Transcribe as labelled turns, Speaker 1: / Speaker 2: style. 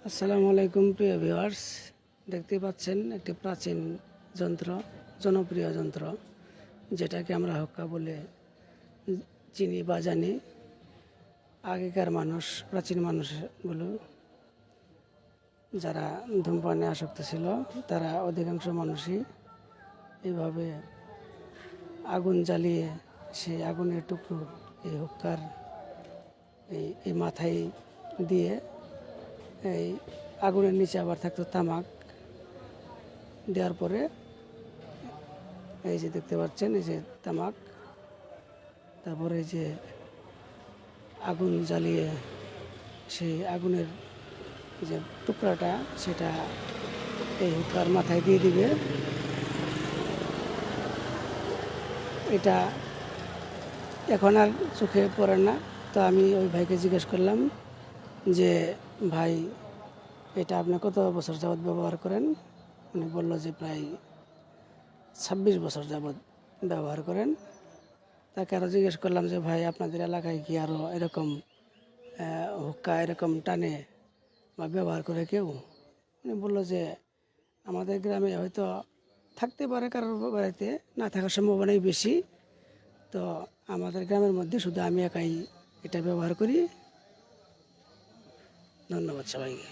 Speaker 1: আসসালামু আলাইকুম প্রিয় ভিউয়ার্স, দেখতে পাচ্ছেন একটি প্রাচীন যন্ত্র, জনপ্রিয় যন্ত্র, যেটাকে আমরা হুক্কা বলে চিনি বা জানি। আগেকার মানুষ, প্রাচীন মানুষগুলো যারা ধূমপানে আসক্ত ছিল, তারা অধিকাংশ মানুষই এইভাবে আগুন জ্বালিয়ে সেই আগুনের টুকরো এই হুক্কার এই মাথায় দিয়ে, এই আগুনের নিচে আবার থাকতো তামাক, দেওয়ার পরে এই যে দেখতে পাচ্ছেন, এই যে তামাক, তারপরে এই যে আগুন জ্বালিয়ে সেই আগুনের যে টুকরাটা সেটা এই হুক্কার মাথায় দিয়ে দিবে। এটা এখন আর চোখে পড়ে না। তো আমি ওই ভাইকে জিজ্ঞেস করলাম যে, ভাই, এটা আপনি কত বছর যাবৎ ব্যবহার করেন? উনি বলল যে প্রায় 26 বছর যাবৎ ব্যবহার করেন। তাকে আরও জিজ্ঞেস করলাম যে, ভাই, আপনাদের এলাকায় কি আরও এরকম হুক্কা এরকম টানে বা ব্যবহার করে কেউ? উনি বললো যে আমাদের গ্রামে হয়তো থাকতে পারে, কারোর বাড়িতে না থাকার সম্ভাবনাই বেশি। তো আমাদের গ্রামের মধ্যে শুধু আমি একাই এটা ব্যবহার করি। ধন্যবাদ সবাইকে।